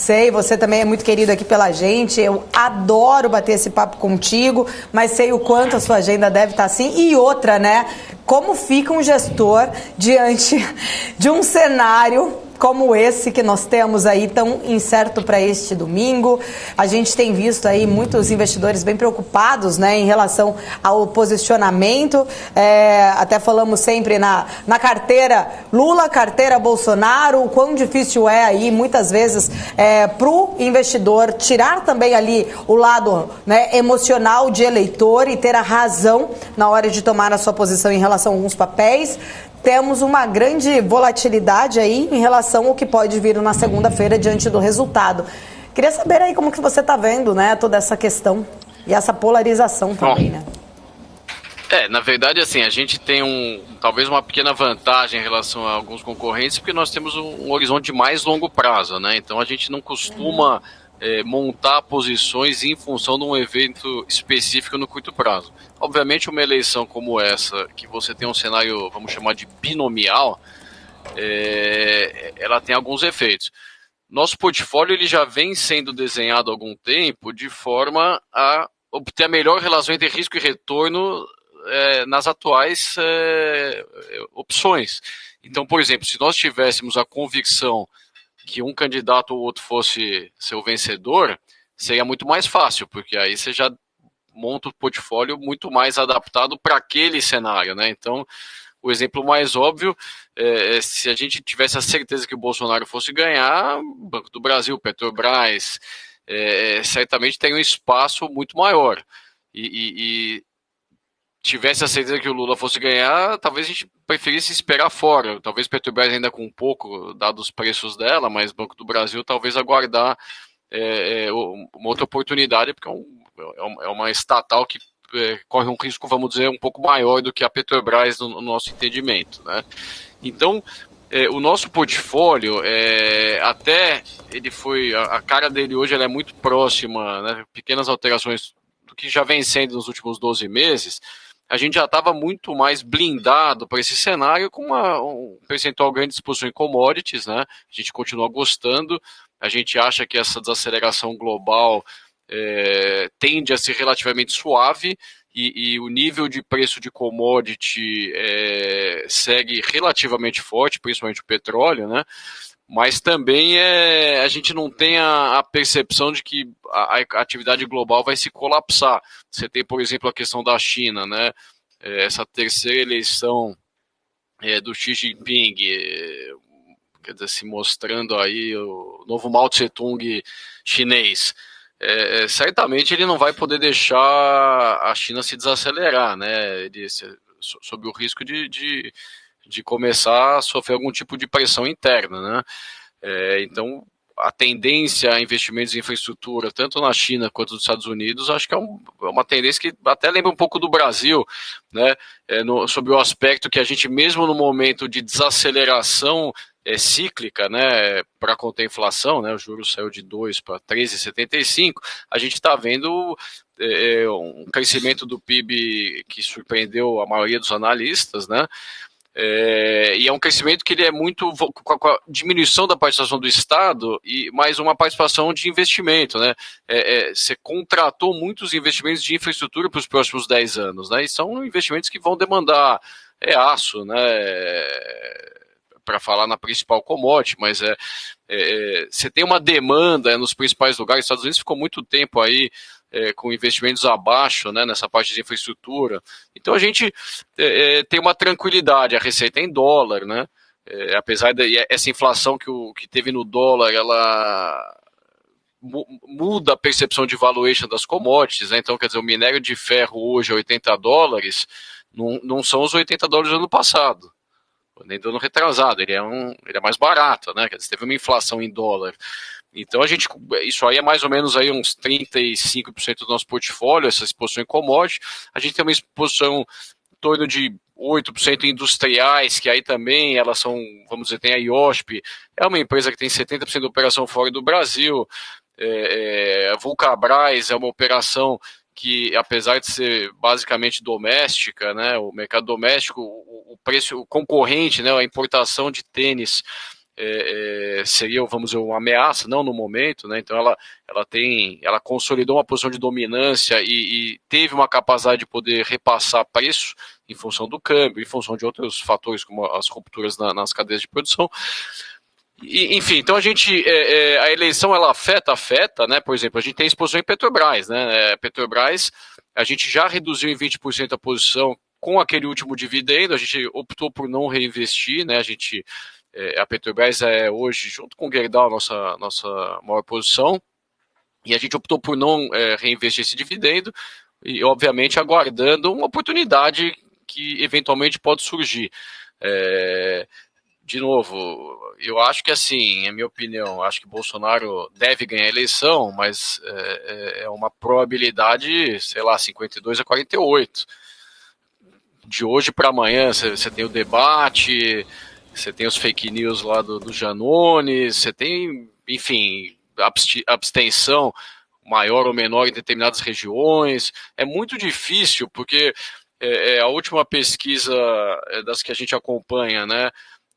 Sei, você também é muito querido aqui pela gente, eu adoro bater esse papo contigo, mas sei o quanto a sua agenda deve estar assim. E outra, né? Como fica um gestor diante de um cenário como esse que nós temos aí tão incerto para este domingo? A gente tem visto aí muitos investidores bem preocupados, né, em relação ao posicionamento. Até falamos sempre na carteira Lula, carteira Bolsonaro, o quão difícil é aí, muitas vezes, para o investidor tirar também ali o lado, né, emocional de eleitor e ter a razão na hora de tomar a sua posição em relação a alguns papéis. Temos uma grande volatilidade aí em relação ao que pode vir na segunda-feira diante do resultado. Queria saber aí como que você está vendo, né, toda essa questão e essa polarização também, né? Na verdade, assim, a gente tem talvez uma pequena vantagem em relação a alguns concorrentes, porque nós temos um horizonte de mais longo prazo, né? Então a gente não costuma montar posições em função de um evento específico no curto prazo. Obviamente, uma eleição como essa, que você tem um cenário, vamos chamar de binomial, ela tem alguns efeitos. Nosso portfólio ele já vem sendo desenhado há algum tempo de forma a obter a melhor relação entre risco e retorno nas atuais opções. Então, por exemplo, se nós tivéssemos a convicção que um candidato ou outro fosse ser o vencedor, seria muito mais fácil, porque aí você já monta o portfólio muito mais adaptado para aquele cenário, né? Então, o exemplo mais óbvio se a gente tivesse a certeza que o Bolsonaro fosse ganhar, Banco do Brasil, Petrobras, certamente tem um espaço muito maior. E tivesse a certeza que o Lula fosse ganhar, talvez a gente preferisse esperar fora. Talvez Petrobras ainda com um pouco, dado os preços dela, mas Banco do Brasil talvez aguardar uma outra oportunidade, porque é uma estatal que corre um risco, vamos dizer, um pouco maior do que a Petrobras no nosso entendimento, né? Então, o nosso portfólio, até ele foi, a cara dele hoje ela é muito próxima, né, pequenas alterações do que já vem sendo nos últimos 12 meses, a gente já estava muito mais blindado para esse cenário com um percentual grande de exposição em commodities, né? A gente continua gostando, a gente acha que essa desaceleração global tende a ser relativamente suave e o nível de preço de commodity segue relativamente forte, principalmente o petróleo, né? Mas também a gente não tem a percepção de que a atividade global vai se colapsar. Você tem, por exemplo, a questão da China, né? Essa terceira eleição do Xi Jinping, quer dizer, se mostrando aí o novo Mao Tse-tung chinês. Certamente ele não vai poder deixar a China se desacelerar, né? Sob o risco de começar a sofrer algum tipo de pressão interna, né? Então, a tendência a investimentos em infraestrutura, tanto na China quanto nos Estados Unidos, acho que é uma tendência que até lembra um pouco do Brasil, né? Sobre o aspecto que a gente, mesmo no momento de desaceleração cíclica, né, para conter a inflação, né, o juros saiu de 2 para 13,75, a gente está vendo um crescimento do PIB que surpreendeu a maioria dos analistas, né? E é um crescimento que ele é muito com a diminuição da participação do Estado e mais uma participação de investimento, né? Você contratou muitos investimentos de infraestrutura para os próximos 10 anos, né? E são investimentos que vão demandar aço, né? Para falar na principal commodity, mas você tem uma demanda nos principais lugares. Os Estados Unidos ficou muito tempo aí com investimentos abaixo, né, nessa parte de infraestrutura. Então a gente tem uma tranquilidade, a receita é em dólar, né? Apesar dessa inflação que teve no dólar, ela muda a percepção de valuation das commodities, né? Então, quer dizer, o minério de ferro hoje a $80 não são os $80 do ano passado, nem do ano retrasado, ele é mais barato, né? Quer dizer, teve uma inflação em dólar. Então isso aí é mais ou menos aí uns 35% do nosso portfólio, essa exposição em commodity. A gente tem uma exposição em torno de 8% em industriais, que aí também elas são, vamos dizer, tem a IOSP, é uma empresa que tem 70% de operação fora do Brasil. A Vulcabras é uma operação que, apesar de ser basicamente doméstica, né, o mercado doméstico, o preço, o concorrente, né, a importação de tênis seria, vamos dizer, uma ameaça, não no momento, né? Então ela consolidou uma posição de dominância e teve uma capacidade de poder repassar preço em função do câmbio, em função de outros fatores como as rupturas nas cadeias de produção. Enfim, então a eleição ela afeta, né? Por exemplo, a gente tem exposição em Petrobras, né? Petrobras, a gente já reduziu em 20% a posição com aquele último dividendo, a gente optou por não reinvestir, né? A Petrobras é hoje, junto com o Gerdau, nossa maior posição, e a gente optou por não reinvestir esse dividendo, e obviamente aguardando uma oportunidade que eventualmente pode surgir. De novo, eu acho que assim, é minha opinião, acho que Bolsonaro deve ganhar a eleição, mas é uma probabilidade, sei lá, 52-48. De hoje para amanhã você tem o debate, você tem os fake news lá do Janones, você tem, enfim, abstenção maior ou menor em determinadas regiões. É muito difícil, porque a última pesquisa das que a gente acompanha, né?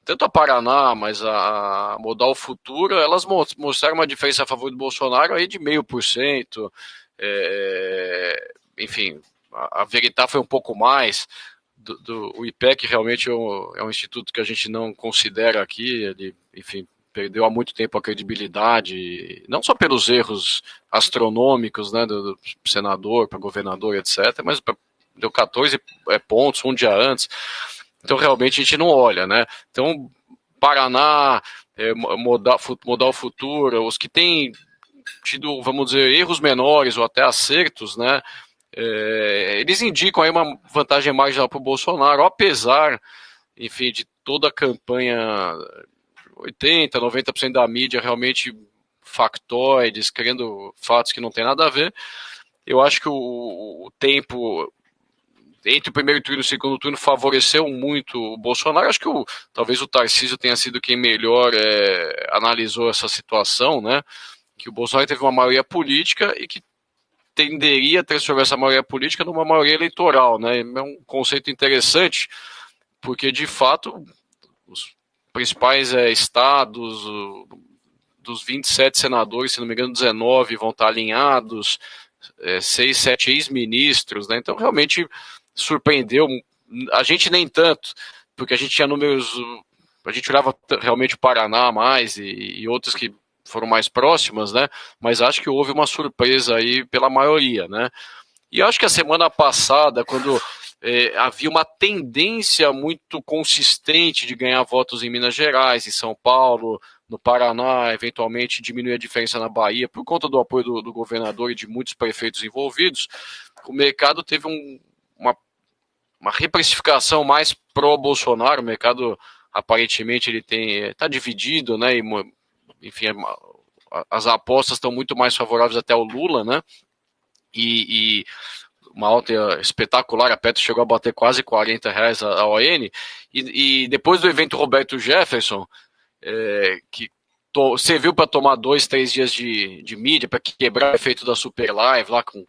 Tanto a Paraná, mas a Modal Futura, elas mostraram uma diferença a favor do Bolsonaro aí de 0,5%. Enfim, a Veritá foi um pouco mais. O IPEC realmente é um instituto que a gente não considera aqui. Ele, enfim, perdeu há muito tempo a credibilidade, não só pelos erros astronômicos, né, do senador para governador, etc., mas deu 14 pontos um dia antes. Então, realmente, a gente não olha, né? Então, Paraná, Modal Futura, os que têm tido, vamos dizer, erros menores ou até acertos, né? Eles indicam aí uma vantagem marginal para o Bolsonaro, apesar, enfim, de toda a campanha, 80%, 90% da mídia realmente factoides, querendo fatos que não tem nada a ver. Eu acho que o tempo entre o primeiro turno e o segundo turno favoreceu muito o Bolsonaro. Acho que talvez o Tarcísio tenha sido quem melhor analisou essa situação, né? Que o Bolsonaro teve uma maioria política e que tenderia a transformar essa maioria política numa maioria eleitoral, né? É um conceito interessante, porque de fato os principais estados, dos 27 senadores, se não me engano, 19 vão estar alinhados, 6, 7 ex-ministros, né? Então realmente surpreendeu, a gente nem tanto, porque a gente tinha números, a gente olhava realmente o Paraná mais e outros que foram mais próximas, né? Mas acho que houve uma surpresa aí pela maioria, né? E acho que a semana passada, quando havia uma tendência muito consistente de ganhar votos em Minas Gerais, em São Paulo, no Paraná, eventualmente diminuir a diferença na Bahia, por conta do apoio do governador e de muitos prefeitos envolvidos, o mercado teve uma reprecificação mais pró-Bolsonaro. O mercado, aparentemente, ele está dividido, né? E, enfim, as apostas estão muito mais favoráveis até ao Lula, né? E uma alta espetacular, a Petro chegou a bater quase R$ 40 a ON, e depois do evento Roberto Jefferson, que serviu para tomar 2, 3 dias de mídia, para quebrar o efeito da Super Live, lá com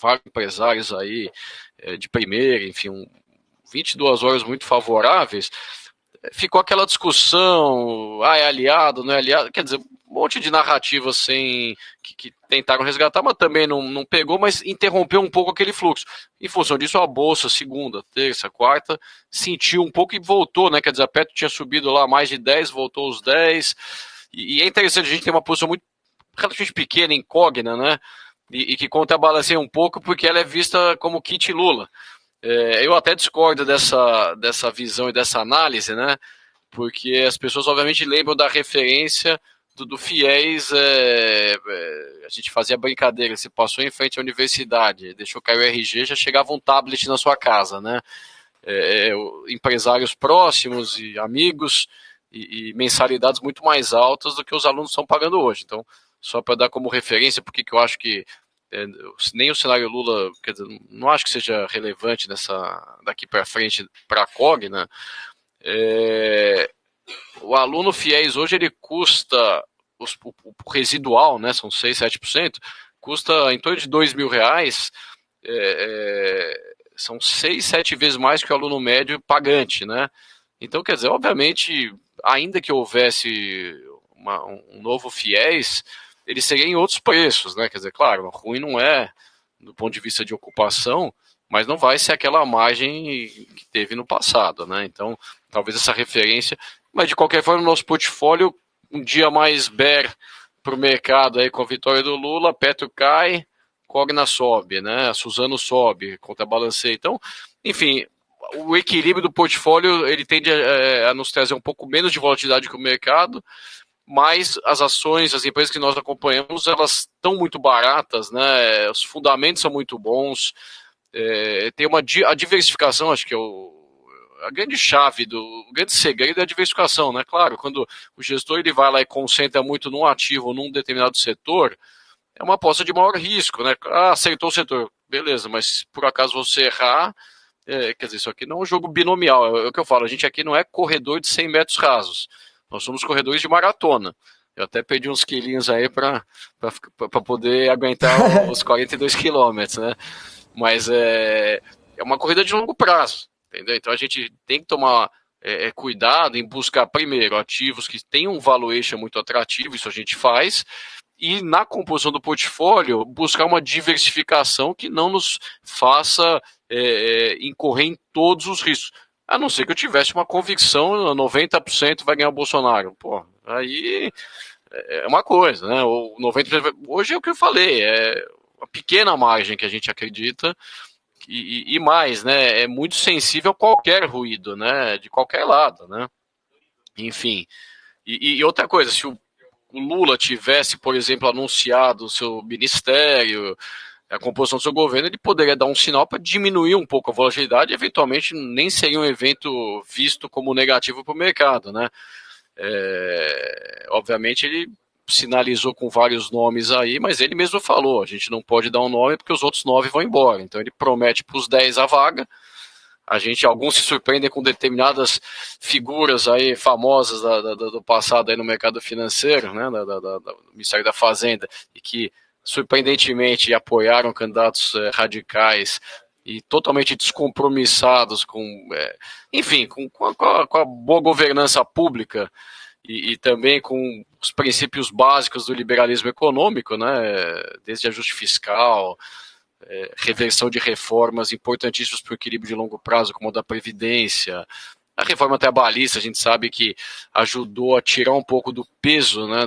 vários empresários aí de primeira, enfim, 22 horas muito favoráveis, ficou aquela discussão, é aliado, não é aliado, quer dizer, um monte de narrativas que tentaram resgatar, mas também não pegou, mas interrompeu um pouco aquele fluxo. Em função disso, a Bolsa, segunda, terça, quarta, sentiu um pouco e voltou, né? Quer dizer, a Petro tinha subido lá mais de 10, voltou os 10, e é interessante, a gente tem uma posição muito relativamente pequena, incógnita, né? E que contrabalanceia um pouco, porque ela é vista como kit Lula. Eu até discordo dessa visão e dessa análise, né? Porque as pessoas obviamente lembram da referência do FIES. A gente fazia brincadeira, você passou em frente à universidade, deixou cair o RG, já chegava um tablet na sua casa, né? Empresários próximos e amigos e mensalidades muito mais altas do que os alunos estão pagando hoje. Então, só para dar como referência, porque que eu acho que nem o cenário Lula, quer dizer, não acho que seja relevante daqui para frente para a COG, né? O aluno FIES hoje ele custa, o residual, né, são 6, 7%, custa em torno de R$ 2.000, são 6, 7 vezes mais que o aluno médio pagante, né? Então, quer dizer, obviamente, ainda que houvesse um novo FIES, ele seria em outros preços, né? Quer dizer, claro, ruim não é do ponto de vista de ocupação, mas não vai ser aquela margem que teve no passado, né? Então, talvez essa referência, mas de qualquer forma, nosso portfólio, um dia mais bear para o mercado aí com a vitória do Lula, Petro cai, Cogna sobe, né? A Suzano sobe, contrabalanceia. Então, enfim, o equilíbrio do portfólio ele tende a nos trazer um pouco menos de volatilidade que o mercado, mas as ações, as empresas que nós acompanhamos, elas estão muito baratas, né? Os fundamentos são muito bons, tem a diversificação, acho que é a grande chave, o grande segredo é a diversificação, né? Claro, quando o gestor ele vai lá e concentra muito num ativo ou num determinado setor, é uma aposta de maior risco, né? Ah, acertou o setor, beleza, mas se por acaso você errar, quer dizer, isso aqui não é um jogo binomial, é o que eu falo, a gente aqui não é corredor de 100 metros rasos, nós somos corredores de maratona. Eu até perdi uns quilinhos aí para poder aguentar os 42 quilômetros, né? Mas é uma corrida de longo prazo, entendeu? Então a gente tem que tomar cuidado em buscar, primeiro, ativos que tenham um valuation muito atrativo, isso a gente faz, e na composição do portfólio, buscar uma diversificação que não nos faça incorrer em todos os riscos. A não ser que eu tivesse uma convicção, 90% vai ganhar o Bolsonaro. Pô, aí é uma coisa, né? Ou 90%, hoje é o que eu falei, é uma pequena margem que a gente acredita e mais, né? É muito sensível a qualquer ruído, né? De qualquer lado, né? Enfim. E outra coisa, se o Lula tivesse, por exemplo, anunciado o seu ministério, a composição do seu governo, ele poderia dar um sinal para diminuir um pouco a volatilidade e, eventualmente, nem seria um evento visto como negativo para o mercado, né? Obviamente, ele sinalizou com vários nomes aí, mas ele mesmo falou, a gente não pode dar um nome porque os outros 9 vão embora. Então, ele promete para os 10 a vaga. Alguns se surpreendem com determinadas figuras aí famosas do passado aí no mercado financeiro, né, do Ministério da Fazenda, e que surpreendentemente apoiaram candidatos radicais e totalmente descompromissados enfim, com a boa governança pública e também com os princípios básicos do liberalismo econômico, né, desde ajuste fiscal, reversão de reformas importantíssimas para o equilíbrio de longo prazo, como a da Previdência. A reforma trabalhista, a gente sabe que ajudou a tirar um pouco do peso, né,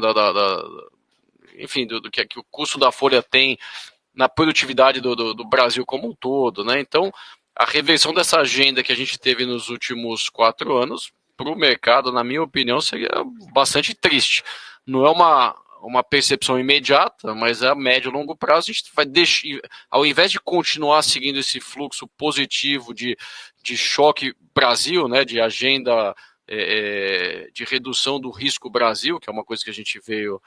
enfim, do que o custo da folha tem na produtividade do Brasil como um todo, né? Então, a reversão dessa agenda que a gente teve nos últimos 4 anos, para o mercado, na minha opinião, seria bastante triste. Não é uma percepção imediata, mas a médio e longo prazo a gente vai deixar, ao invés de continuar seguindo esse fluxo positivo de choque Brasil, né, de agenda de redução do risco Brasil, que é uma coisa que a gente veio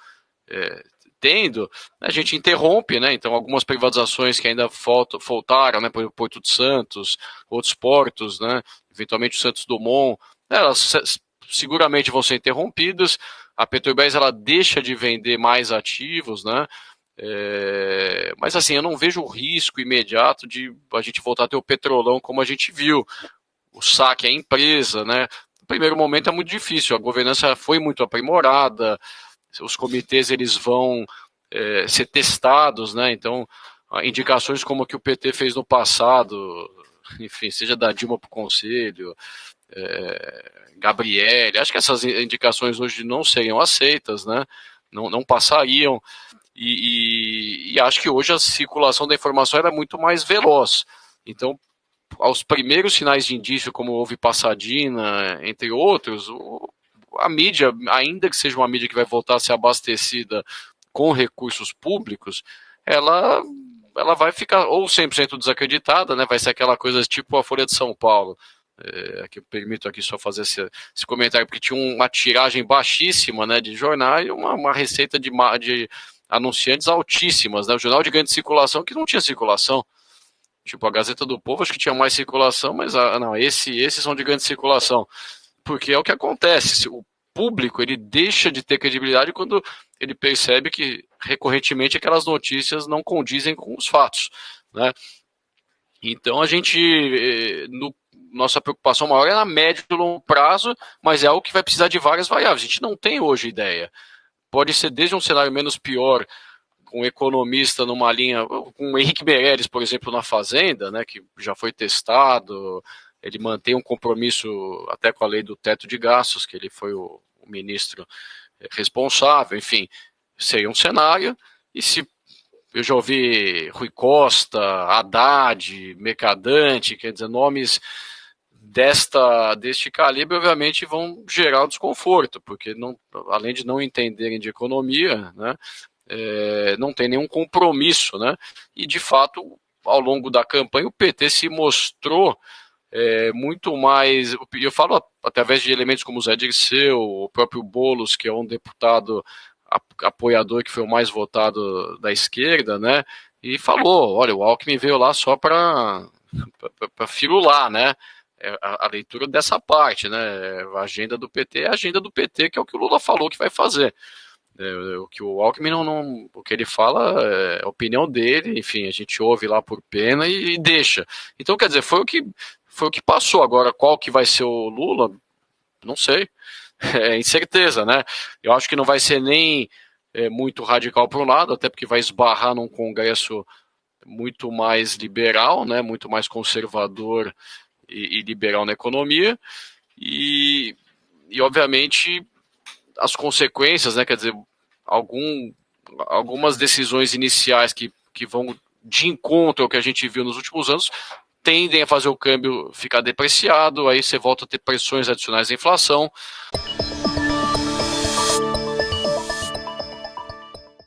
tendo, a gente interrompe, né? Então algumas privatizações que ainda faltaram, né? Por exemplo, Porto de Santos, outros portos, né? Eventualmente o Santos Dumont, elas seguramente vão ser interrompidas. A Petrobras ela deixa de vender mais ativos, né? Mas assim, eu não vejo o risco imediato de a gente voltar a ter o petrolão como a gente viu. O saque à empresa, né? No primeiro momento é muito difícil, a governança foi muito aprimorada, os comitês eles vão ser testados, né? Então, indicações como a que o PT fez no passado, enfim, seja da Dilma para o Conselho, Gabriele, acho que essas indicações hoje não seriam aceitas, né? Não passariam, e acho que hoje a circulação da informação era muito mais veloz. Então, aos primeiros sinais de indício, como houve Passadina, entre outros, a mídia, ainda que seja uma mídia que vai voltar a ser abastecida com recursos públicos, ela vai ficar ou 100% desacreditada, né? Vai ser aquela coisa tipo a Folha de São Paulo, que eu permito aqui só fazer esse comentário, porque tinha uma tiragem baixíssima, né, de jornal e uma receita de anunciantes altíssimas, né? O jornal de grande circulação que não tinha circulação. Tipo, a Gazeta do Povo acho que tinha mais circulação, mas não, esses são de grande circulação. Porque é o que acontece, o público ele deixa de ter credibilidade quando ele percebe que recorrentemente aquelas notícias não condizem com os fatos, né? Então a gente, nossa preocupação maior é na médio e longo prazo, mas é algo que vai precisar de várias variáveis. A gente não tem hoje ideia. Pode ser desde um cenário menos pior, com um economista numa linha, com o Henrique Meirelles, por exemplo, na Fazenda, né, que já foi testado, ele mantém um compromisso até com a lei do teto de gastos, que ele foi o ministro responsável, enfim, seria um cenário, e se eu já ouvi Rui Costa, Haddad, Mercadante, quer dizer, nomes deste calibre, obviamente, vão gerar o desconforto, porque não, além de não entenderem de economia, né, não tem nenhum compromisso, né, e de fato, ao longo da campanha, o PT se mostrou muito mais, eu falo através de elementos como o Zé Dirceu, o próprio Boulos, que é um deputado apoiador que foi o mais votado da esquerda, né, e falou, olha, o Alckmin veio lá só para firular, né, a leitura dessa parte, né, a agenda do PT é a agenda do PT, que é o que o Lula falou que vai fazer. O que o Alckmin o que ele fala é a opinião dele, enfim, a gente ouve lá por pena e deixa. Então, quer dizer, foi o que passou. Agora, qual que vai ser o Lula? Não sei. É incerteza, né? Eu acho que não vai ser nem muito radical para um lado, até porque vai esbarrar num Congresso muito mais liberal, né? Muito mais conservador e liberal na economia. E obviamente, as consequências, né? Quer dizer, algumas decisões iniciais que vão de encontro ao que a gente viu nos últimos anos tendem a fazer o câmbio ficar depreciado, aí você volta a ter pressões adicionais da inflação.